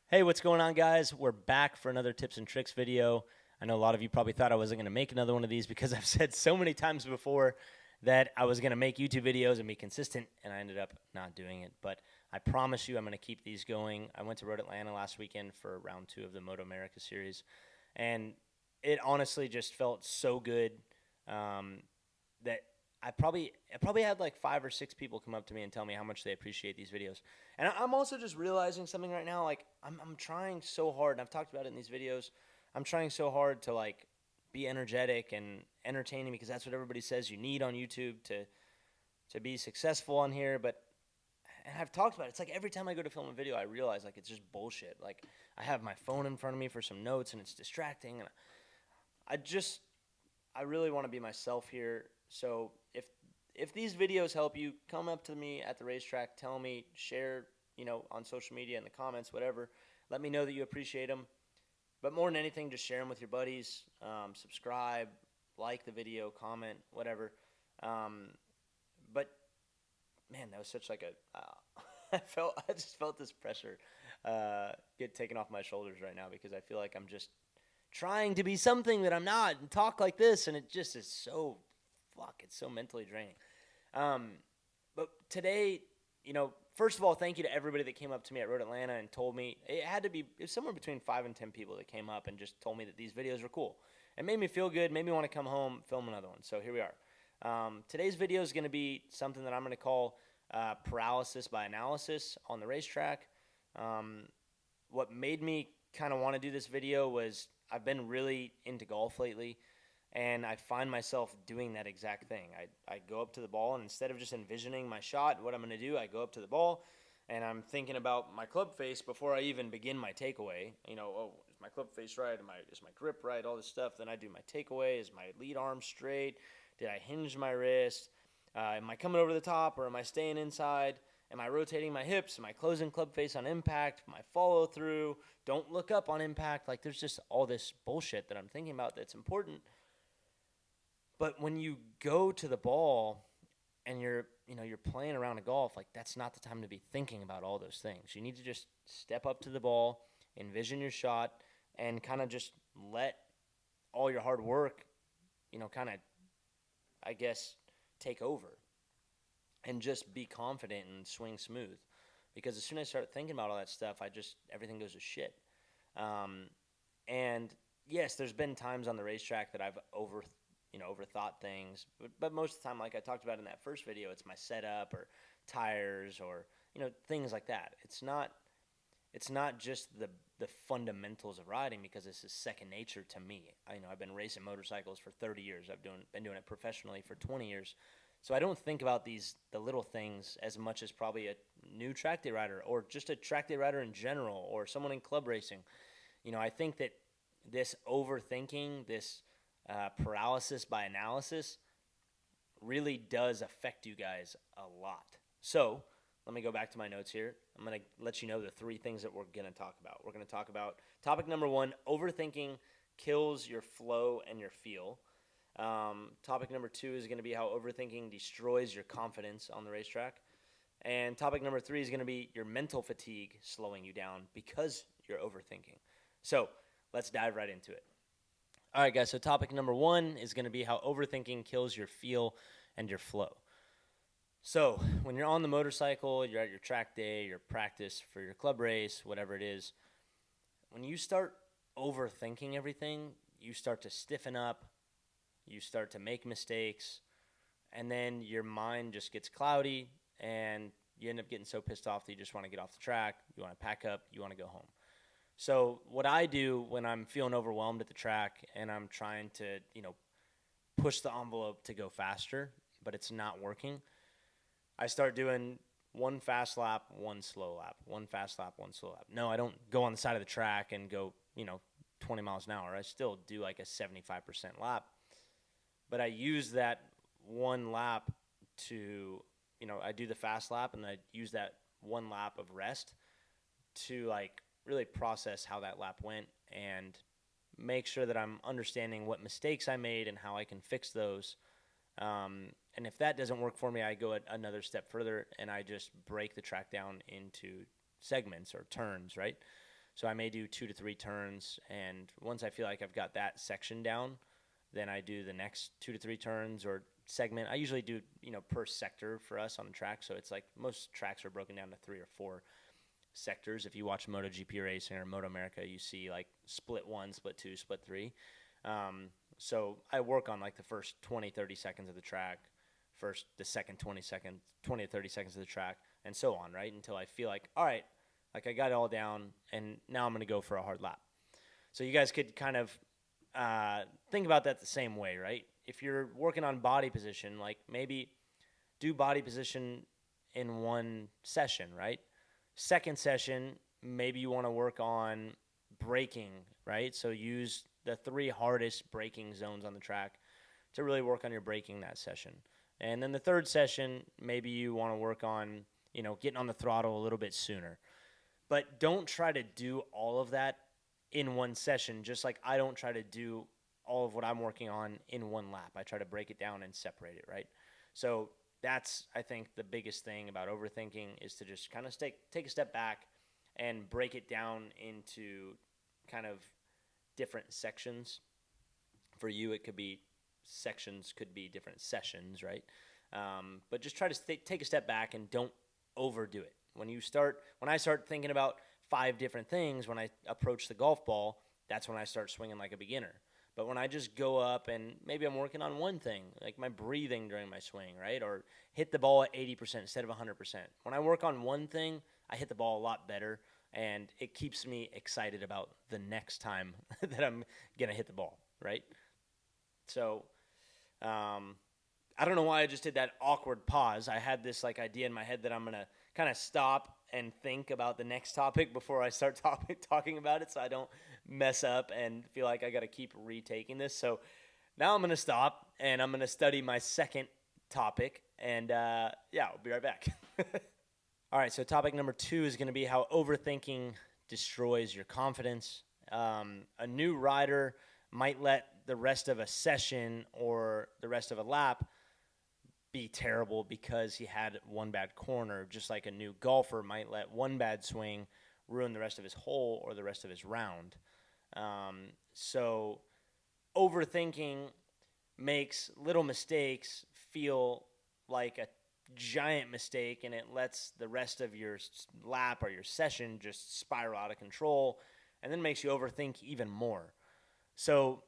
Hey, what's going on, guys? We're back for another tips and tricks video. I know a lot of you probably thought I wasn't going to make another one of these because I've said so many times before that I was going to make YouTube videos and be consistent, and I ended up not doing it. But I promise you I'm going to keep these going. I went to Road Atlanta last weekend for round 2 of the Moto America series, and it honestly just felt so good that I probably had like 5 or 6 people come up to me and tell me how much they appreciate these videos. And I'm also just realizing something right now. Like I'm trying so hard, and I've talked about it in these videos. I'm trying so hard to like be energetic and entertaining because that's what everybody says you need on YouTube to be successful on here. But and I've talked about it. It's like every time I go to film a video, I realize like it's just bullshit. Like I have my phone in front of me for some notes, and it's distracting. And I just I really want to be myself here. So if these videos help you, come up to me at the racetrack, tell me, share, on social media in the comments, whatever. Let me know that you appreciate them. But more than anything, just share them with your buddies. Subscribe, like the video, comment, whatever. Um, but man, that was such like a. I just felt this pressure get taken off my shoulders right now because I feel like I'm just trying to be something that I'm not and talk like this, and it just is so it's so mentally draining. Um, but today, first of all, thank you to everybody that came up to me at Road Atlanta and told me it was somewhere between 5 and 10 people that came up and just told me that these videos were cool. It made me feel good, made me want to come home, film another one. So here we are. Today's video is going to be something that I'm going to call paralysis by analysis on the racetrack. Um, what made me kind of want to do this video was I've been really into golf lately, and I find myself doing that exact thing. I go up to the ball, and instead of just envisioning my shot, what I'm going to do, I go up to the ball, and I'm thinking about my club face before I even begin my takeaway. Is my club face right? Is my grip right? All this stuff. Then I do my takeaway. Is my lead arm straight? Did I hinge my wrist? Am I coming over the top, or am I staying inside? Am I rotating my hips? Am I closing club face on impact? My follow through? Don't look up on impact. Like there's just all this bullshit that I'm thinking about that's important. But when you go to the ball and you're playing around a golf, like that's not the time to be thinking about all those things. You need to just step up to the ball, envision your shot, and kind of just let all your hard work, kind of, I guess, take over and just be confident and swing smooth. Because as soon as I start thinking about all that stuff, everything goes to shit. Um, and yes, there's been times on the racetrack that I've overthought things, but most of the time, like I talked about in that first video, it's my setup or tires or things like that. It's not just the fundamentals of riding because this is second nature to me. I've been racing motorcycles for 30 years. Been doing it professionally for 20 years. So I don't think about the little things as much as probably a new track day rider or just a track day rider in general or someone in club racing. I think that this overthinking, this paralysis by analysis really does affect you guys a lot. So let me go back to my notes here. I'm going to let you know the 3 things that we're going to talk about. We're going to talk about topic number 1, overthinking kills your flow and your feel. Topic number 2 is going to be how overthinking destroys your confidence on the racetrack. And topic number 3 is going to be your mental fatigue slowing you down because you're overthinking. So let's dive right into it. All right, guys, so topic number 1 is going to be how overthinking kills your feel and your flow. So when you're on the motorcycle, you're at your track day, your practice for your club race, whatever it is, when you start overthinking everything, you start to stiffen up, you start to make mistakes, and then your mind just gets cloudy, and you end up getting so pissed off that you just want to get off the track, you want to pack up, you want to go home. So what I do when I'm feeling overwhelmed at the track and I'm trying to, push the envelope to go faster, but it's not working, I start doing one fast lap, one slow lap, one fast lap, one slow lap. No, I don't go on the side of the track and go, 20 miles an hour. I still do like a 75% lap. But I use that one lap to, I do the fast lap and I use that one lap of rest to like really process how that lap went and make sure that I'm understanding what mistakes I made and how I can fix those. And if that doesn't work for me, I go another step further and I just break the track down into segments or turns, right? So I may do 2 to 3 turns, and once I feel like I've got that section down, then I do the next 2 to 3 turns or segment. I usually do, per sector for us on the track. So it's like most tracks are broken down to 3 or 4 sectors. If you watch MotoGP racing or Moto America, you see like split 1, split 2, split 3. So I work on like the first 20, 30 seconds of the track, the second 20 to 30 seconds of the track, and so on, right? Until I feel like, all right, like I got it all down, and now I'm going to go for a hard lap. So you guys could kind of think about that the same way, right? If you're working on body position, like maybe do body position in one session, right? Second session, maybe you want to work on braking, right? So use the 3 hardest braking zones on the track to really work on your braking that session. And then the third session, maybe you want to work on, getting on the throttle a little bit sooner. But don't try to do all of that in one session, just like I don't try to do all of what I'm working on in one lap. I try to break it down and separate it, right? So that's, I think, the biggest thing about overthinking is to just kind of take a step back and break it down into kind of different sections. For you, it could be sections, could be different sessions, right? But just try to take a step back and don't overdo it. When I start thinking about 5 different things when I approach the golf ball, that's when I start swinging like a beginner. But when I just go up and maybe I'm working on one thing, like my breathing during my swing, right? Or hit the ball at 80% instead of 100%. When I work on one thing, I hit the ball a lot better, and it keeps me excited about the next time that I'm going to hit the ball, right? So I don't know why I just did that awkward pause. I had this like idea in my head that I'm going to kind of stop and think about the next topic before I start talking about it, so I don't mess up and feel like I got to keep retaking this. So now I'm going to stop, and I'm going to study my second topic, and I'll be right back. All right, so topic number 2 is going to be how overthinking destroys your confidence. A new rider might let the rest of a session or the rest of a lap be terrible because he had one bad corner, just like a new golfer might let one bad swing ruin the rest of his hole or the rest of his round. So overthinking makes little mistakes feel like a giant mistake, and it lets the rest of your lap or your session just spiral out of control, and then makes you overthink even more. So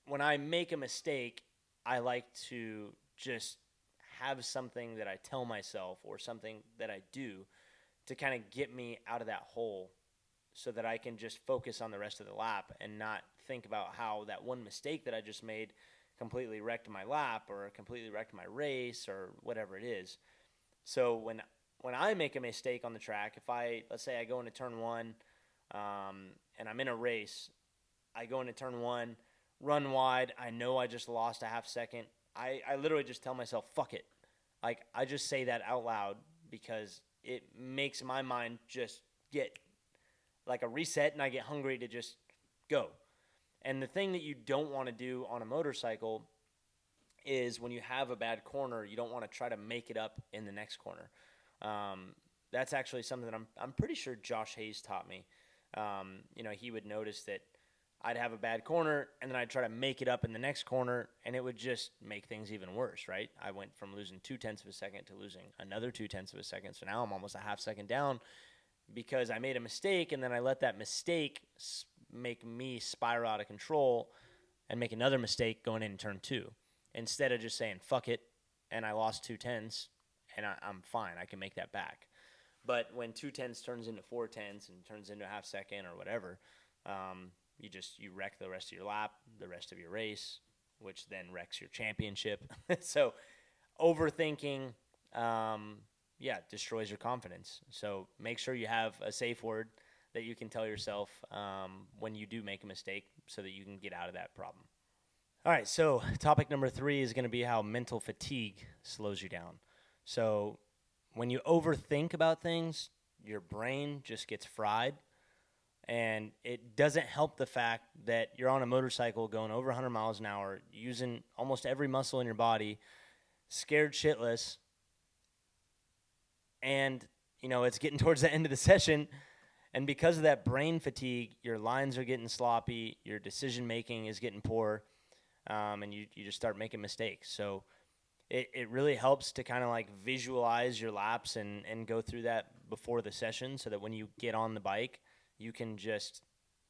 when I make a mistake, I like to just have something that I tell myself or something that I do to kind of get me out of that hole so that I can just focus on the rest of the lap and not think about how that one mistake that I just made completely wrecked my lap or completely wrecked my race or whatever it is. So when I make a mistake on the track, let's say I go into turn 1 and I'm in a race, I go into turn 1, run wide, I know I just lost a half second, I literally just tell myself, fuck it. Like, I just say that out loud because it makes my mind just get like a reset, and I get hungry to just go. And the thing that you don't want to do on a motorcycle is when you have a bad corner, you don't want to try to make it up in the next corner. That's actually something that I'm pretty sure Josh Hayes taught me. He would notice that I'd have a bad corner, and then I'd try to make it up in the next corner, and it would just make things even worse, right? I went from losing 0.2 of a second to losing another 0.2 of a second, so now I'm almost a half second down because I made a mistake, and then I let that mistake make me spiral out of control and make another mistake going in turn 2. Instead of just saying, fuck it, and I lost 0.2, and I'm fine, I can make that back. But when 0.2 turns into 0.4 and turns into a half second or whatever, you wreck the rest of your lap, the rest of your race, which then wrecks your championship. So overthinking, destroys your confidence. So make sure you have a safe word that you can tell yourself when you do make a mistake so that you can get out of that problem. All right, so topic number 3 is going to be how mental fatigue slows you down. So when you overthink about things, your brain just gets fried. And it doesn't help the fact that you're on a motorcycle going over 100 miles an hour, using almost every muscle in your body, scared shitless, and, it's getting towards the end of the session, And because of that brain fatigue, your lines are getting sloppy, your decision making is getting poor, and you just start making mistakes. So it really helps to kind of like visualize your laps and go through that before the session so that when you get on the bike, you can just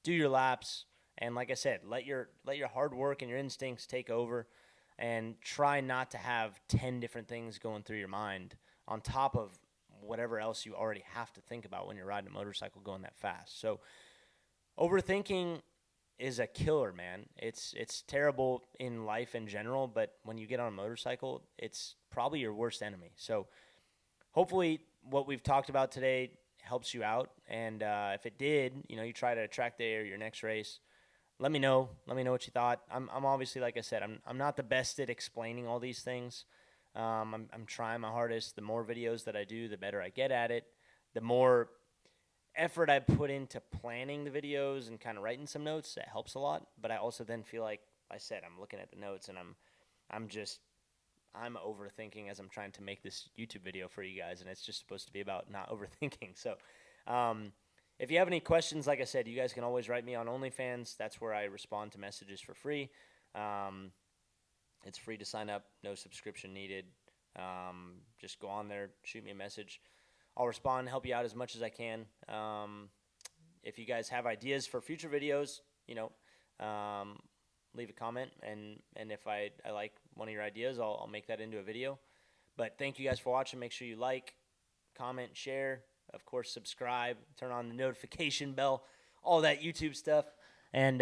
do your laps. And like I said, let your hard work and your instincts take over, and try not to have 10 different things going through your mind on top of whatever else you already have to think about when you're riding a motorcycle going that fast. So overthinking is a killer, man. It's terrible in life in general, but when you get on a motorcycle, it's probably your worst enemy. So hopefully what we've talked about today helps you out. And if it did, you try to track day or your next race, let me know. Let me know what you thought. I'm obviously, like I said, I'm not the best at explaining all these things. I'm trying my hardest. The more videos that I do, the better I get at it. The more effort I put into planning the videos and kind of writing some notes, that helps a lot. But I also then feel like I said, I'm looking at the notes and I'm overthinking as I'm trying to make this YouTube video for you guys, and it's just supposed to be about not overthinking. So if you have any questions, like I said, you guys can always write me on OnlyFans. That's where I respond to messages for free. It's free to sign up, no subscription needed. Just go on there, shoot me a message. I'll respond, help you out as much as I can. If you guys have ideas for future videos, leave a comment, and if I like one of your ideas, I'll make that into a video. But thank you guys for watching. Make sure you like, comment, share, of course, subscribe, turn on the notification bell, all that YouTube stuff. And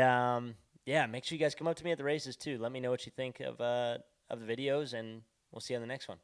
make sure you guys come up to me at the races too. Let me know what you think of the videos, and we'll see you on the next one.